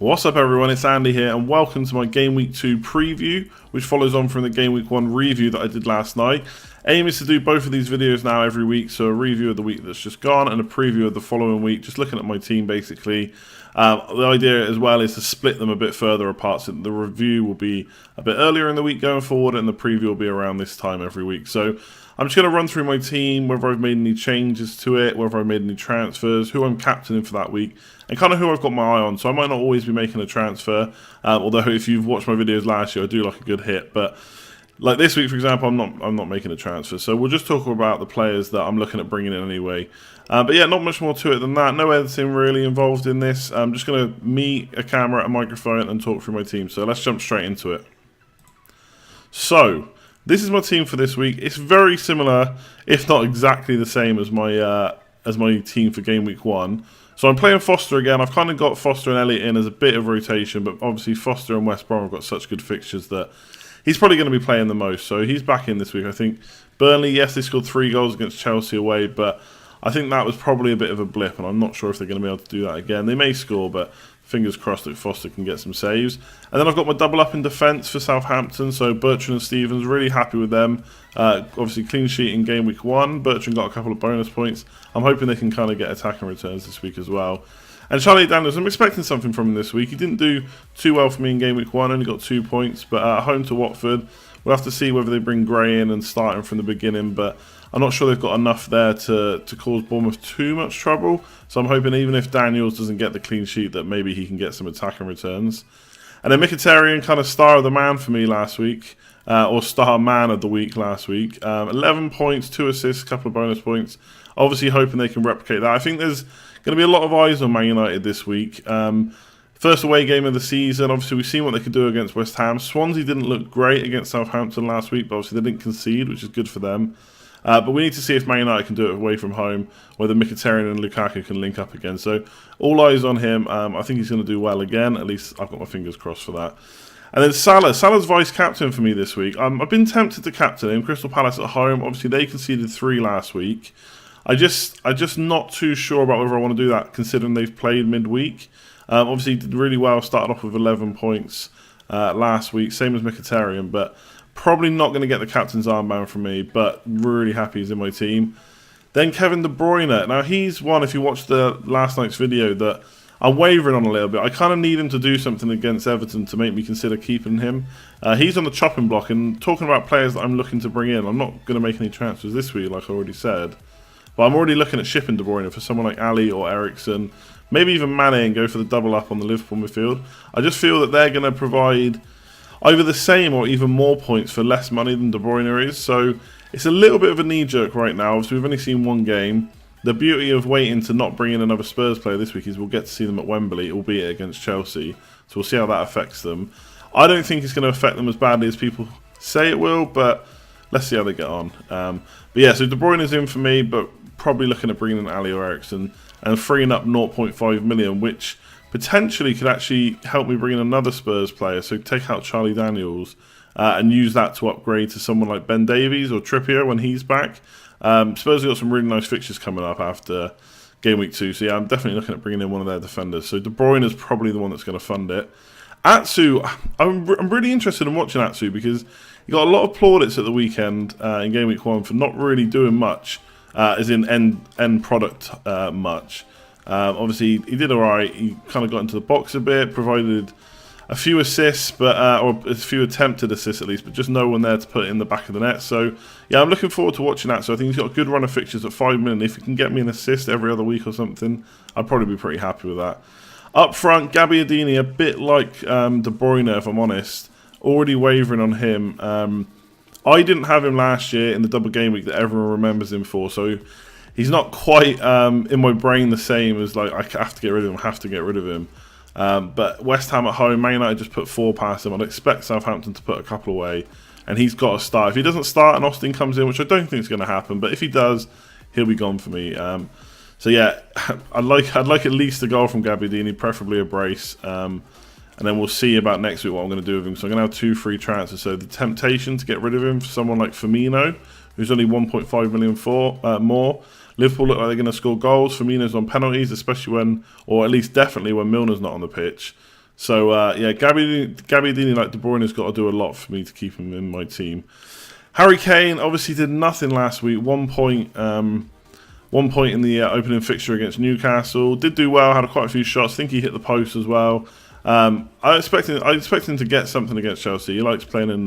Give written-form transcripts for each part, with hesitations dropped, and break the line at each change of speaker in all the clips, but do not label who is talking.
What's up everyone, it's Andy here and welcome to my Game Week 2 preview, which follows on from the Game Week 1 review that I did last night. Aim is to do both of these videos now every week, so a review of the week that's just gone and a preview of the following week, just looking at my team basically. The idea as well is to split them a bit further apart, so the review will be a bit earlier in the week going forward and the preview will be around this time every week. So I'm just going to run through my team, whether I've made any changes to it, whether I've made any transfers, who I'm captaining for that week, and kind of who I've got my eye on. So I might not always be making a transfer, although if you've watched my videos last year, I do like a good hit. But like this week, for example, I'm not making a transfer. So we'll just talk about the players that I'm looking at bringing in anyway. But yeah, not much more to it than that. No editing really involved in this. I'm just going to meet a camera, a microphone, and talk through my team. So let's jump straight into it. So this is my team for this week. It's very similar, if not exactly the same as my team for Game Week 1. So I'm playing Foster again. I've kind of got Foster and Elliott in as a bit of rotation, but obviously Foster and West Brom have got such good fixtures that he's probably going to be playing the most. So he's back in this week, I think. Burnley, yes, they scored 3 goals against Chelsea away, but I think that was probably a bit of a blip, and I'm not sure if they're going to be able to do that again. They may score, but fingers crossed that Foster can get some saves. And then I've got my double up in defence for Southampton, so Bertrand and Stevens, really happy with them. Obviously clean sheet in Game Week 1. Bertrand got a couple of bonus points. I'm hoping they can kind of get attacking returns this week as well. And Charlie Daniels, I'm expecting something from him this week. He didn't do too well for me in Game Week 1, only got 2 points, but at home to Watford, we'll have to see whether they bring Gray in and start him from the beginning, but I'm not sure they've got enough there to cause Bournemouth too much trouble. So I'm hoping even if Daniels doesn't get the clean sheet that maybe he can get some attacking returns. And then Mkhitaryan, kind of star of the man for me last week, or star man of the week last week. 11 points, 2 assists, a couple of bonus points. Obviously hoping they can replicate that. I think there's going to be a lot of eyes on Man United this week. First away game of the season. Obviously, we've seen what they could do against West Ham. Swansea didn't look great against Southampton last week, but obviously they didn't concede, which is good for them. But we need to see if Man United can do it away from home, whether Mkhitaryan and Lukaku can link up again. So all eyes on him. I think he's going to do well again. At least I've got my fingers crossed for that. And then Salah. Salah's vice-captain for me this week. I've been tempted to captain him. Crystal Palace at home. Obviously, they conceded 3 last week. I'm just not too sure about whether I want to do that, considering they've played midweek. Obviously, he did really well. Started off with 11 points last week, same as Mkhitaryan, but probably not going to get the captain's armband from me, but really happy he's in my team. Then Kevin De Bruyne. Now, he's one, if you watched the last night's video, that I'm wavering on a little bit. I kind of need him to do something against Everton to make me consider keeping him. He's on the chopping block, and talking about players that I'm looking to bring in, I'm not going to make any transfers this week, like I already said. But I'm already looking at shipping De Bruyne for someone like Ali or Eriksen, maybe even Mane, and go for the double up on the Liverpool midfield. I just feel that they're going to provide either the same or even more points for less money than De Bruyne is. So it's a little bit of a knee-jerk right now. Obviously, we've only seen 1 game. The beauty of waiting to not bring in another Spurs player this week is we'll get to see them at Wembley, albeit against Chelsea. So we'll see how that affects them. I don't think it's going to affect them as badly as people say it will, but let's see how they get on. But yeah, so De Bruyne is in for me, but probably looking at bringing in Ali or Eriksen and freeing up 0.5 million, which potentially could actually help me bring in another Spurs player. So take out Charlie Daniels and use that to upgrade to someone like Ben Davies or Trippier when he's back. Spurs have got some really nice fixtures coming up after Game Week 2. So yeah, I'm definitely looking at bringing in one of their defenders. So De Bruyne is probably the one that's going to fund it. Atsu, I'm really interested in watching Atsu because he got a lot of plaudits at the weekend in Game Week 1 for not really doing much, as in end product much. Obviously, he did alright. He kind of got into the box a bit, provided a few assists, but or a few attempted assists at least, but just no one there to put it in the back of the net. So, yeah, I'm looking forward to watching that. So I think he's got a good run of fixtures at 5 million. If he can get me an assist every other week or something, I'd probably be pretty happy with that. Up front, Gabbiadini, a bit like De Bruyne, if I'm honest. Already wavering on him. I didn't have him last year in the double game week that everyone remembers him for, so he's not quite in my brain the same as like I have to get rid of him, but West Ham at home, Man United just put 4 past him. I'd expect Southampton to put a couple away, and he's got to start. If he doesn't start and Austin comes in, which I don't think is going to happen, but if he does, he'll be gone for me. So yeah, I'd like at least a goal from Gabbiadini, preferably a brace. And then we'll see about next week what I'm going to do with him. So I'm going to have 2 free transfers. So the temptation to get rid of him for someone like Firmino, who's only 1.5 million for more. Liverpool look like they're going to score goals. Firmino's on penalties, especially when, or at least definitely when Milner's not on the pitch. So, yeah, Gabbiadini, like De Bruyne, has got to do a lot for me to keep him in my team. Harry Kane obviously did nothing last week. 1 point, 1 point in the opening fixture against Newcastle. Did do well, had quite a few shots. I think he hit the post as well. I expect him to get something against Chelsea. He likes playing in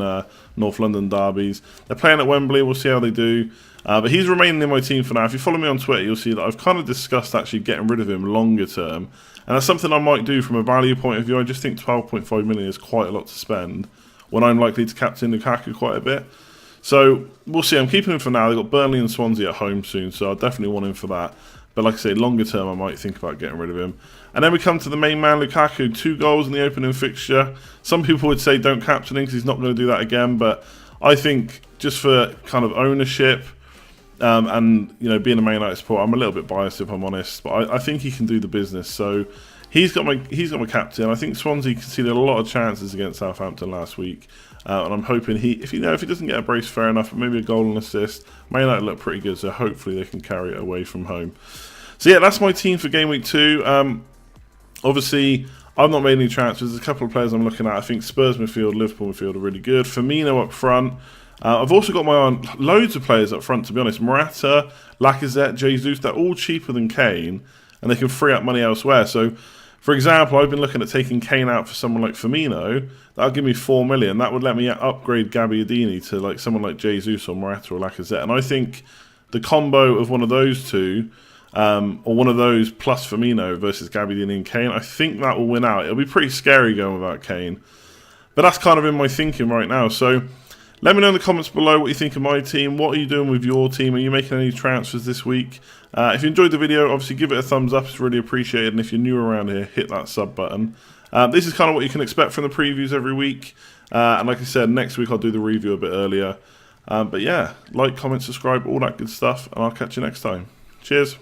North London derbies. They're playing at Wembley. We'll see how they do. But he's remaining in my team for now. If you follow me on Twitter, you'll see that I've kind of discussed actually getting rid of him longer term. And that's something I might do from a value point of view. I just think 12.5 million is quite a lot to spend when I'm likely to captain Lukaku quite a bit. So we'll see. I'm keeping him for now. They've got Burnley and Swansea at home soon, so I definitely want him for that. But like I say, longer term, I might think about getting rid of him. And then we come to the main man, Lukaku. 2 goals in the opening fixture. Some people would say don't captain him because he's not going to do that again. But I think just for kind of ownership and being a Man United supporter, I'm a little bit biased if I'm honest. But I think he can do the business. So he's got my captain. I think Swansea conceded a lot of chances against Southampton last week. And I'm hoping if he doesn't get a brace, fair enough, but maybe a goal and assist. Man United look pretty good, so hopefully they can carry it away from home. So yeah, that's my team for Game Week 2. Obviously, I've not made any transfers. There's a couple of players I'm looking at. I think Spurs midfield, Liverpool midfield are really good. Firmino up front. I've also got my eye on loads of players up front, to be honest. Morata, Lacazette, Jesus, they're all cheaper than Kane, and they can free up money elsewhere. So, for example, I've been looking at taking Kane out for someone like Firmino. That'll give me 4 million. That would let me upgrade Gabbiadini to like someone like Jesus or Morata or Lacazette. And I think the combo of one of those two, or one of those plus Firmino versus Gabbiadini and Kane, I think that will win out. It'll be pretty scary going without Kane. But that's kind of in my thinking right now. So let me know in the comments below what you think of my team. What are you doing with your team? Are you making any transfers this week? If you enjoyed the video, obviously give it a thumbs up. It's really appreciated. And if you're new around here, hit that sub button. This is kind of what you can expect from the previews every week. And like I said, next week I'll do the review a bit earlier. But yeah, like, comment, subscribe, all that good stuff. And I'll catch you next time. Cheers.